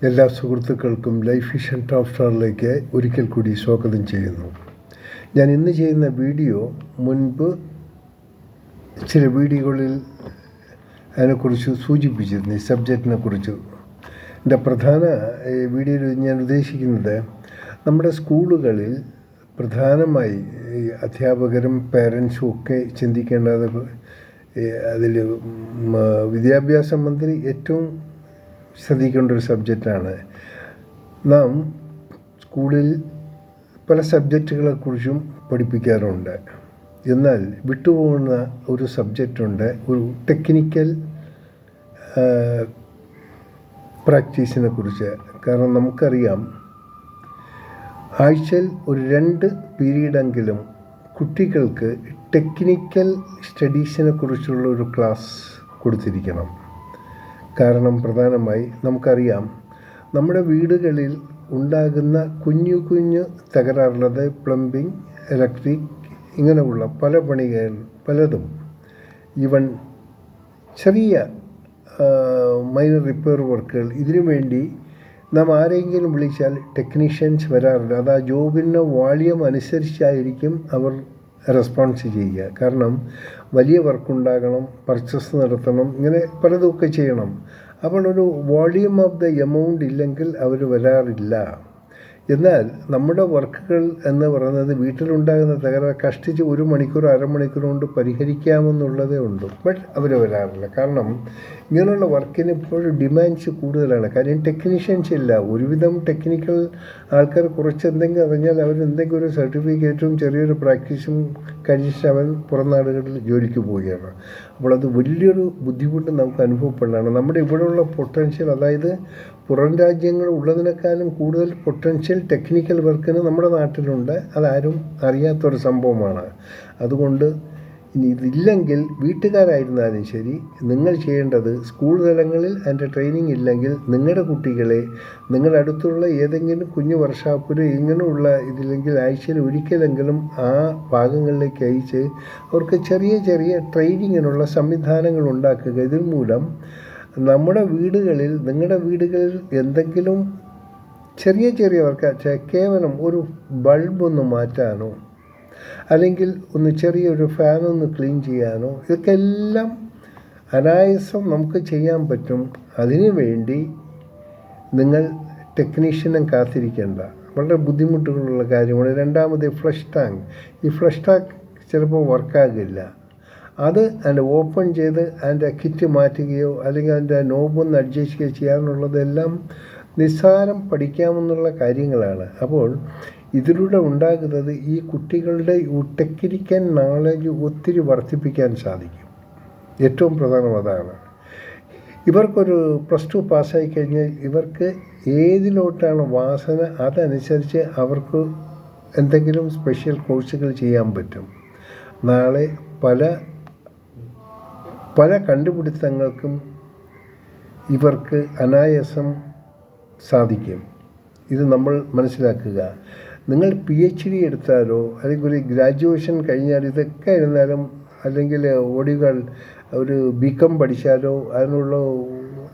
എല്ലാ സുഹൃത്തുക്കൾക്കും life vision top സ്റ്റാറിലേക്ക് ഒരിക്കൽ കൂടി സ്വാഗതം ചെയ്യുന്നു. ഞാൻ ഇന്ന് ചെയ്യുന്ന വീഡിയോ മുൻപ് ചില വീഡിയോകളിൽ അതിനെക്കുറിച്ച് സൂചിപ്പിച്ചിരുന്നു, ഈ സബ്ജക്റ്റിനെ കുറിച്ച്. എൻ്റെ പ്രധാന വീഡിയോയിൽ ഞാൻ ഉദ്ദേശിക്കുന്നത് നമ്മുടെ സ്കൂളുകളിൽ പ്രധാനമായി അധ്യാപകരും പേരൻസും ഒക്കെ ചിന്തിക്കേണ്ടത്, അതിൽ വിദ്യാഭ്യാസ മന്ത്രി ഏറ്റവും ശ്രദ്ധിക്കേണ്ട ഒരു സബ്ജക്റ്റാണ്. നാം സ്കൂളിൽ പല സബ്ജക്റ്റുകളെക്കുറിച്ചും പഠിപ്പിക്കാറുണ്ട്. എന്നാൽ വിട്ടുപോകുന്ന ഒരു സബ്ജക്റ്റുണ്ട്, ഒരു ടെക്നിക്കൽ പ്രാക്ടീസിനെ കുറിച്ച്. കാരണം നമുക്കറിയാം, ആഴ്ചയിൽ ഒരു 2 പീരീഡെങ്കിലും കുട്ടികൾക്ക് ടെക്നിക്കൽ സ്റ്റഡീസിനെ കുറിച്ചുള്ള ഒരു ക്ലാസ് കൊടുത്തിരിക്കണം. കാരണം പ്രധാനമായി നമുക്കറിയാം, നമ്മുടെ വീടുകളിൽ ഉണ്ടാകുന്ന കുഞ്ഞു കുഞ്ഞു തകരാറുള്ളത് പ്ലംബിംഗ്, ഇലക്ട്രിക്, ഇങ്ങനെയുള്ള പല പണികൾ പലതും, ഈവൻ ചെറിയ മൈനർ റിപ്പയർ വർക്കുകൾ, ഇതിനു വേണ്ടി നാം ആരെങ്കിലും വിളിച്ചാൽ ടെക്നീഷ്യൻസ് വരാറില്ല. അത് ആ ജോബിൻ്റെ വോളിയം അനുസരിച്ചായിരിക്കും അവർ റെസ്പോൺസ് ചെയ്യുക. കാരണം വലിയ വർക്കുണ്ടാകണം, പർച്ചേസ് നടത്തണം, ഇങ്ങനെ പലതുമൊക്കെ ചെയ്യണം. അപ്പോൾ ഒരു വോളിയം ഓഫ് ദ എമൗണ്ട് ഇല്ലെങ്കിൽ അവർ വരാറില്ല. എന്നാൽ നമ്മുടെ വർക്കുകൾ എന്ന് പറയുന്നത് വീട്ടിലുണ്ടാകുന്ന തകരാറ് കഷ്ടിച്ച് 1 മണിക്കൂർ അരമണിക്കൂർ കൊണ്ട് പരിഹരിക്കാമെന്നുള്ളതേ ഉള്ളൂ. ബട്ട് അവർ വരാറില്ല. കാരണം ഇങ്ങനെയുള്ള വർക്കിന് ഇപ്പോഴും ഡിമാൻഡ്സ് കൂടുതലാണ്. കാര്യം ടെക്നീഷ്യൻസ് ഇല്ല. ഒരുവിധം ടെക്നിക്കൽ ആൾക്കാർ കുറച്ച് എന്തെങ്കിലും അറിഞ്ഞാൽ അവർ എന്തെങ്കിലും ഒരു സർട്ടിഫിക്കറ്റും ചെറിയൊരു പ്രാക്ടീസും കഴിച്ച് അവൻ പുറം നാടുകളിൽ ജോലിക്ക് പോവുകയാണ്. അപ്പോൾ അത് വലിയൊരു ബുദ്ധിമുട്ട് നമുക്ക് അനുഭവപ്പെടുന്നതാണ്. നമ്മുടെ ഇവിടെയുള്ള പൊട്ടൻഷ്യൽ, അതായത് പുറം രാജ്യങ്ങൾ ഉള്ളതിനേക്കാളും കൂടുതൽ പൊട്ടൻഷ്യൽ ടെക്നിക്കൽ വർക്കിന് നമ്മുടെ നാട്ടിലുണ്ട്. അതാരും അറിയാത്തൊരു സംഭവമാണ്. അതുകൊണ്ട് ഇനി ഇതില്ലെങ്കിൽ വീട്ടുകാരായിരുന്നാലും ശരി, നിങ്ങൾ ചെയ്യേണ്ടത് സ്കൂൾ തലങ്ങളിൽ അതിൻ്റെ ട്രെയിനിങ് ഇല്ലെങ്കിൽ നിങ്ങളുടെ കുട്ടികളെ നിങ്ങളുടെ അടുത്തുള്ള ഏതെങ്കിലും കുഞ്ഞു വർക്ക്ഷോപ്പിൽ ഇങ്ങനെയുള്ള ഇതില്ലെങ്കിൽ ആഴ്ചയിൽ ഒരിക്കലെങ്കിലും ആ ഭാഗങ്ങളിലേക്ക് അയച്ച് അവർക്ക് ചെറിയ ചെറിയ ട്രെയിനിങ്ങിനുള്ള സംവിധാനങ്ങൾ ഉണ്ടാക്കുക. ഇതിൽ മൂലം നമ്മുടെ വീടുകളിൽ, നിങ്ങളുടെ വീടുകളിൽ എന്തെങ്കിലും ചെറിയ ചെറിയ വർക്ക്, കേവലം ഒരു ബൾബൊന്ന് മാറ്റാനോ അല്ലെങ്കിൽ ഒന്ന് ചെറിയൊരു ഫാനൊന്ന് ക്ലീൻ ചെയ്യാനോ, ഇതൊക്കെ എല്ലാം അനായാസം നമുക്ക് ചെയ്യാൻ പറ്റും. അതിനു വേണ്ടി നിങ്ങൾ ടെക്നീഷ്യനെ കാത്തിരിക്കേണ്ട. വളരെ ബുദ്ധിമുട്ടുകളുള്ള കാര്യമാണ്. രണ്ടാമത് ഫ്ലഷ് ടാങ്ക്. ഈ ഫ്ലഷ് ടാങ്ക് ചിലപ്പോൾ വർക്കാകില്ല. അത് അതിൻ്റെ ഓപ്പൺ ചെയ്ത് അതിൻ്റെ കിറ്റ് മാറ്റുകയോ അല്ലെങ്കിൽ അതിൻ്റെ നോബൊന്ന് അഡ്ജസ്റ്റ് ചെയ്യുകയോ ചെയ്യാനുള്ളതെല്ലാം നിസ്സാരം പഠിക്കാമെന്നുള്ള കാര്യങ്ങളാണ്. അപ്പോൾ ഇതിലൂടെ ഉണ്ടാകുന്നത് ഈ കുട്ടികളുടെ ടെക്നിക്കൽ നോളജ് ഒത്തിരി വർദ്ധിപ്പിക്കാൻ സാധിക്കും. ഏറ്റവും പ്രധാനം അതാണ്. ഇവർക്കൊരു +2 പാസ്സായി കഴിഞ്ഞാൽ ഇവർക്ക് ഏതിലോട്ടാണ് വാസന, അതനുസരിച്ച് അവർക്ക് എന്തെങ്കിലും സ്പെഷ്യൽ കോഴ്സുകൾ ചെയ്യാൻ പറ്റും. നാളെ പല കണ്ടുപിടുത്തങ്ങൾക്കും ഇവർക്ക് അനായാസം സാധിക്കും. ഇത് നമ്മൾ മനസ്സിലാക്കുക. നിങ്ങൾ PhD എടുത്താലോ അല്ലെങ്കിൽ ഒരു ഗ്രാജുവേഷൻ കഴിഞ്ഞാൽ ഇതൊക്കെ ഇരുന്നാലും, അല്ലെങ്കിൽ ഒരു BCom പഠിച്ചാലോ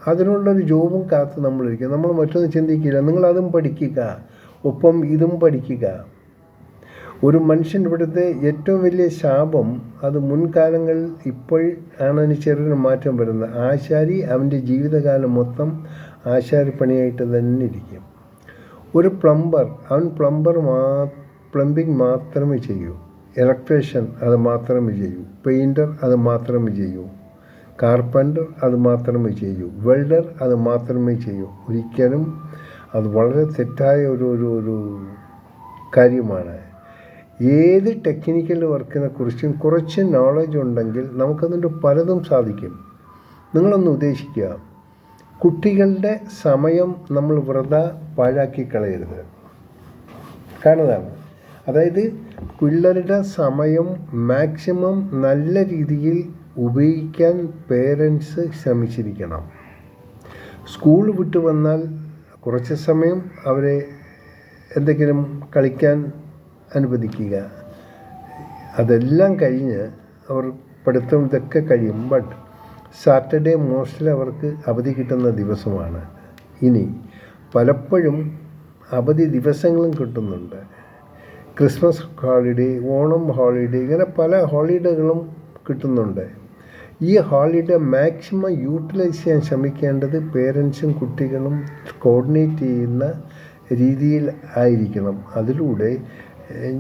അതിനുള്ളൊരു ജോബും കാത്ത് നമ്മളിരിക്കുക. നമ്മൾ മറ്റൊന്നും ചിന്തിക്കില്ല. നിങ്ങളതും പഠിക്കുക, ഒപ്പം ഇതും പഠിക്കുക. ഒരു മനുഷ്യൻ ഇവിടുത്തെ ഏറ്റവും വലിയ ശാപം, അത് മുൻകാലങ്ങളിൽ ഇപ്പോൾ ആണ് അതിന് ചെറിയൊരു മാറ്റം വരുന്നത്. ആശാരി അവൻ്റെ ജീവിതകാലം മൊത്തം ആശാരിപ്പണിയായിട്ട് തന്നെ ഇരിക്കും. ഒരു പ്ലംബർ, അവൻ പ്ലംബിംഗ് മാത്രമേ ചെയ്യൂ. ഇലക്ട്രീഷ്യൻ അത് മാത്രമേ ചെയ്യൂ. പെയിൻറ്റർ അത് മാത്രമേ ചെയ്യൂ. കാർപ്പൻ്റർ അത് മാത്രമേ ചെയ്യൂ. വെൽഡർ അത് മാത്രമേ ചെയ്യൂ. ഒരിക്കലും അത് വളരെ തെറ്റായ ഒരു കാര്യമാണ്. ഏത് ടെക്നിക്കൽ വർക്കിനെ കുറിച്ചും കുറച്ച് നോളജ് ഉണ്ടെങ്കിൽ നമുക്കതിൻ്റെ പലതും സാധിക്കും. നിങ്ങളൊന്ന് ഉദ്ദേശിക്കുക, കുട്ടികളുടെ സമയം നമ്മൾ വെറുതെ പാഴാക്കി കളയരുത്. കാണുന്നതാണ്. അതായത് പിള്ളേരുടെ സമയം മാക്സിമം നല്ല രീതിയിൽ ഉപയോഗിക്കാൻ പേരൻസ് ശ്രമിച്ചിരിക്കണം. സ്കൂൾ വിട്ട് വന്നാൽ കുറച്ച് സമയം അവരെ എന്തെങ്കിലും കളിക്കാൻ അനുവദിക്കുക. അതെല്ലാം കഴിഞ്ഞ് അവർ പഠിത്തം ഇതൊക്കെ കഴിയും. ബട്ട് സാറ്റർഡേ മോസ്റ്റ്ലി അവർക്ക് അവധി കിട്ടുന്ന ദിവസമാണ്. ഇനി പലപ്പോഴും അവധി ദിവസങ്ങളും കിട്ടുന്നുണ്ട്. ക്രിസ്മസ് ഹോളിഡേ, ഓണം ഹോളിഡേ, ഇങ്ങനെ പല ഹോളിഡേകളും കിട്ടുന്നുണ്ട്. ഈ ഹോളിഡേ മാക്സിമം യൂട്ടിലൈസ് ചെയ്യാൻ ശ്രമിക്കേണ്ടത് പേരൻസും കുട്ടികളും കോർഡിനേറ്റ് ചെയ്യുന്ന രീതിയിൽ ആയിരിക്കണം. അതിലൂടെ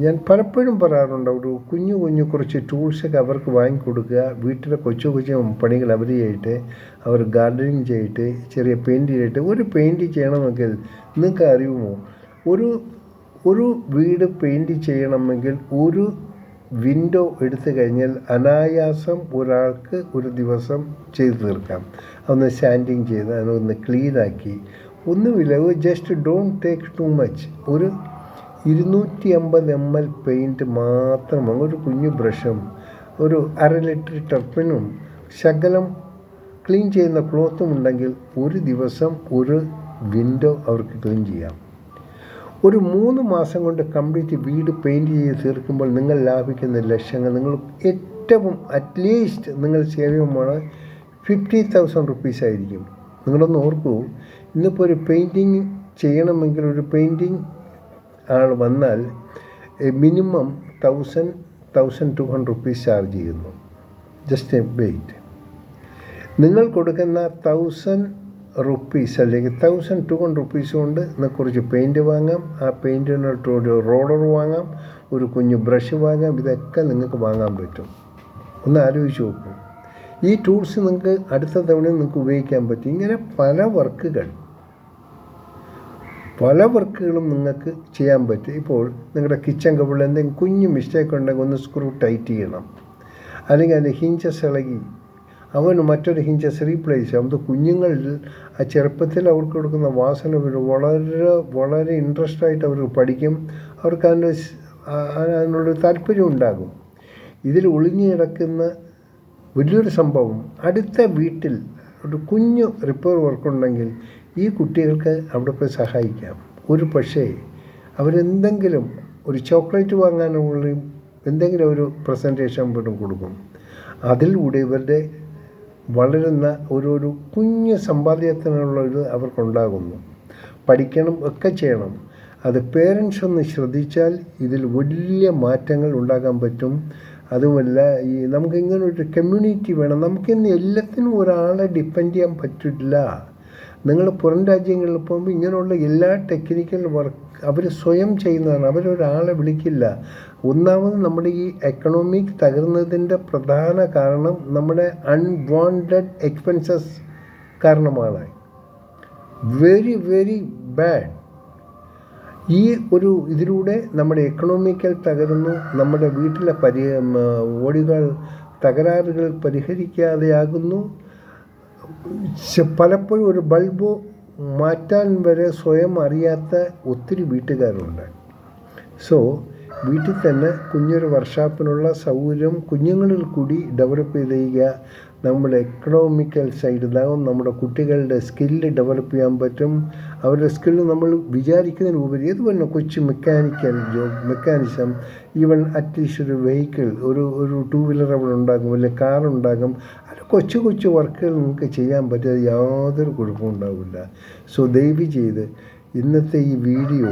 ഞാൻ പലപ്പോഴും പറയാറുണ്ട്, ഒരു കുഞ്ഞു കുറച്ച് ടൂൾസൊക്കെ അവർക്ക് വാങ്ങിക്കൊടുക്കുക. വീട്ടിലെ കൊച്ചു പണികൾ അവർ ചെയ്തിട്ട്, അവർ ഗാർഡനിങ് ചെയ്തിട്ട്, ചെറിയ പെയിൻറ്റ് ചെയ്തിട്ട്. ഒരു പെയിൻറ്റ് ചെയ്യണമെങ്കിൽ നിങ്ങൾക്ക് അറിയുമോ, ഒരു വീട് പെയിൻറ്റ് ചെയ്യണമെങ്കിൽ ഒരു വിൻഡോ എടുത്തു കഴിഞ്ഞാൽ അനായാസം ഒരാൾക്ക് ഒരു ദിവസം ചെയ്തു തീർക്കാം. അതൊന്ന് സാൻഡിങ് ചെയ്ത് അതൊന്ന് ക്ലീനാക്കി, ഒന്നുമില്ല, just don't take too much. ഒരു 250 ml പെയിൻറ്റ് മാത്രം, ഒരു കുഞ്ഞു ബ്രഷും ഒരു 1/2 ലിറ്റർ ടർപ്പിനും ശകലം ക്ലീൻ ചെയ്യുന്ന ക്ലോത്തും ഉണ്ടെങ്കിൽ ഒരു ദിവസം ഒരു വിൻഡോ അവർക്ക് ക്ലീൻ ചെയ്യാം. ഒരു 3 മാസം കൊണ്ട് കംപ്ലീറ്റ് വീട് പെയിൻറ്റ് ചെയ്ത് തീർക്കുമ്പോൾ നിങ്ങൾ ലാഭിക്കുന്ന ലക്ഷങ്ങൾ, നിങ്ങൾ ഏറ്റവും അറ്റ്ലീസ്റ്റ് നിങ്ങൾ സേവിയമാണ് 50,000 റുപ്പീസ് ആയിരിക്കും. നിങ്ങളൊന്ന് ഓർക്കൂ, ഇന്നിപ്പോൾ ഒരു പെയിൻറ്റിങ് ചെയ്യണമെങ്കിൽ ഒരു പെയിൻറ്റിങ് ആൾ വന്നാൽ മിനിമം 1,200 റുപ്പീസ് ചാർജ് ചെയ്യുന്നു. Just wait. നിങ്ങൾ കൊടുക്കുന്ന 1,000 റുപ്പീസ് അല്ലെങ്കിൽ 1,200 റുപ്പീസ് കൊണ്ട് നിങ്ങൾക്ക് കുറച്ച് പെയിൻറ്റ് വാങ്ങാം. ആ പെയിൻറ്റിനോട്ട് ഒരു റോളർ വാങ്ങാം, ഒരു കുഞ്ഞു ബ്രഷ് വാങ്ങാം. ഇതൊക്കെ നിങ്ങൾക്ക് വാങ്ങാൻ പറ്റും. ഒന്ന് ആലോചിച്ച് നോക്കൂ. ഈ ടൂൾസ് നിങ്ങൾക്ക് അടുത്ത തവണയും നിങ്ങൾക്ക് ഉപയോഗിക്കാൻ പറ്റും. ഇങ്ങനെ പല വർക്കുകളും നിങ്ങൾക്ക് ചെയ്യാൻ പറ്റും. ഇപ്പോൾ നിങ്ങളുടെ കിച്ചൺ കബിളിൽ എന്തെങ്കിലും കുഞ്ഞു മിസ്റ്റേക്ക് ഉണ്ടെങ്കിൽ ഒന്ന് സ്ക്രൂ ടൈറ്റ് ചെയ്യണം, അല്ലെങ്കിൽ അതിൻ്റെ ഹിഞ്ചസ് ഇളകി അവന് മറ്റൊരു ഹിഞ്ചസ് റീപ്ലേസ് ചെയ്യാം. അത് കുഞ്ഞുങ്ങളിൽ ആ ചെറുപ്പത്തിൽ അവർക്ക് കൊടുക്കുന്ന വാസന വളരെ ഇൻട്രസ്റ്റ് ആയിട്ട് അവർ പഠിക്കും. അവർക്ക് അതിനോട് താല്പര്യം ഉണ്ടാകും. ഇതിൽ ഒളിഞ്ഞു കിടക്കുന്ന വലിയൊരു സംഭവം, അടുത്ത വീട്ടിൽ ഒരു കുഞ്ഞു റിപ്പയർ വർക്കുണ്ടെങ്കിൽ ഈ കുട്ടികൾക്ക് അവിടെ പോയി സഹായിക്കാം. ഒരു പക്ഷേ അവരെന്തെങ്കിലും ഒരു ചോക്ലേറ്റ് വാങ്ങാനുള്ള എന്തെങ്കിലും ഒരു പ്രസൻറ്റേഷൻ പോലും കൊടുക്കും. അതിലൂടെ ഇവരുടെ വളരുന്ന ഒരു കുഞ്ഞു സമ്പാദ്യത്തിനുള്ള ഇത് അവർക്കുണ്ടാകുന്നു. പഠിക്കണം, ഒക്കെ ചെയ്യണം. അത് പേരൻസ് ഒന്ന് ശ്രദ്ധിച്ചാൽ ഇതിൽ വലിയ മാറ്റങ്ങൾ ഉണ്ടാക്കാൻ പറ്റും. അതുമല്ല, നമുക്കിങ്ങനെ ഒരു കമ്മ്യൂണിറ്റി വേണം. നമുക്കിന്ന് എല്ലാത്തിനും ഒരാളെ ഡിപ്പെൻഡ് ചെയ്യാൻ പറ്റില്ല. നിങ്ങൾ പുറം രാജ്യങ്ങളിൽ പോകുമ്പോൾ ഇങ്ങനെയുള്ള എല്ലാ ടെക്നിക്കൽ വർക്ക് അവർ സ്വയം ചെയ്യുന്നതാണ്. അവരൊരാളെ വിളിക്കില്ല. ഒന്നാമത് നമ്മുടെ ഈ എക്കണോമിക് തകർന്നതിൻ്റെ പ്രധാന കാരണം നമ്മുടെ അൺവാണ്ടഡ് എക്സ്പെൻസസ് കാരണമാണ്. Very bad. ഈ ഇതിലൂടെ നമ്മുടെ എക്കണോമിക്കൽ തകരുന്നു. നമ്മുടെ വീട്ടിലെ തകരാറുകൾ പരിഹരിക്കാതെയാകുന്നു. പലപ്പോഴും ഒരു ബൾബ് മാറ്റാൻ വരെ സ്വയം അറിയാത്ത ഒത്തിരി വീട്ടുകാരുണ്ട്. സോ വീട്ടിൽ തന്നെ കുഞ്ഞൊരു വർക്ക്ഷോപ്പിനുള്ള സൗകര്യം കുഞ്ഞുങ്ങളിൽ കൂടി ഡെവലപ്പ് ചെയ്ത് നമ്മുടെ എക്കണോമിക്കൽ സൈഡ് ഇതാകും. നമ്മുടെ കുട്ടികളുടെ സ്കില്ല് ഡെവലപ്പ് ചെയ്യാൻ പറ്റും. അവരുടെ സ്കില്ല് നമ്മൾ വിചാരിക്കുന്നതിനുപരി ഇതുപോലെ കൊച്ചു മെക്കാനിസം, ഈവൻ അറ്റ്ലീസ്റ്റ് ഒരു വെഹിക്കിൾ, ഒരു 2 വീലർ അവിടെ ഉണ്ടാകും, അല്ലെങ്കിൽ കാറുണ്ടാകും. അത് കൊച്ചു വർക്കുകൾ നിങ്ങൾക്ക് ചെയ്യാൻ പറ്റിയത് യാതൊരു കുഴപ്പവും ഉണ്ടാവില്ല. സോ ദയവ് ചെയ്ത് ഇന്നത്തെ ഈ വീഡിയോ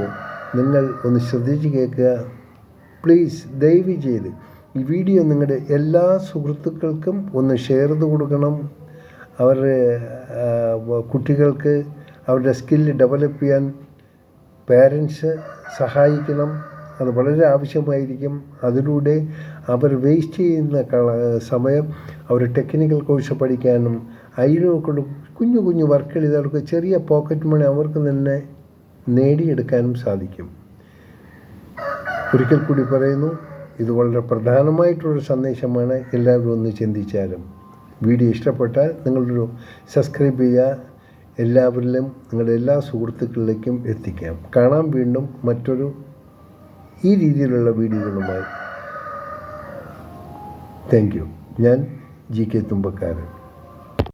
നിങ്ങൾ ഒന്ന് ശ്രദ്ധിച്ച് കേൾക്കുക പ്ലീസ്. ദയവ് ചെയ്ത് ഈ വീഡിയോ നിങ്ങളുടെ എല്ലാ സുഹൃത്തുക്കൾക്കും ഒന്ന് ഷെയർ ചെയ്ത് കൊടുക്കണം. അവരുടെ കുട്ടികൾക്ക് അവരുടെ സ്കില്ല് ഡെവലപ്പ് ചെയ്യാൻ പേരൻസ് സഹായിക്കണം. അത് വളരെ ആവശ്യമായിരിക്കും. അതിലൂടെ അവർ വേസ്റ്റ് ചെയ്യുന്ന സമയം അവർ ടെക്നിക്കൽ കോഴ്സ് പഠിക്കാനും അതിനൊക്കെ കുഞ്ഞു വർക്കുകൾ ചെയ്തവർക്ക് ചെറിയ പോക്കറ്റ് മണി അവർക്ക് തന്നെ നേടിയെടുക്കാനും സാധിക്കും. ഒരിക്കൽ കൂടി പറയുന്നു, ഇത് വളരെ പ്രധാനമായിട്ടുള്ളൊരു സന്ദേശമാണ്. എല്ലാവരും ഒന്ന് ചിന്തിച്ചാലും. വീഡിയോ ഇഷ്ടപ്പെട്ടാൽ നിങ്ങളൊരു സബ്സ്ക്രൈബ് ചെയ്യുക. എല്ലാവരിലും നിങ്ങളുടെ എല്ലാ സുഹൃത്തുക്കളിലേക്കും എത്തിക്കാം. കാണാം വീണ്ടും മറ്റൊരു ഈ രീതിയിലുള്ള വീഡിയോകളുമായി. Thank you. ഞാൻ GK തുമ്പക്കാരൻ.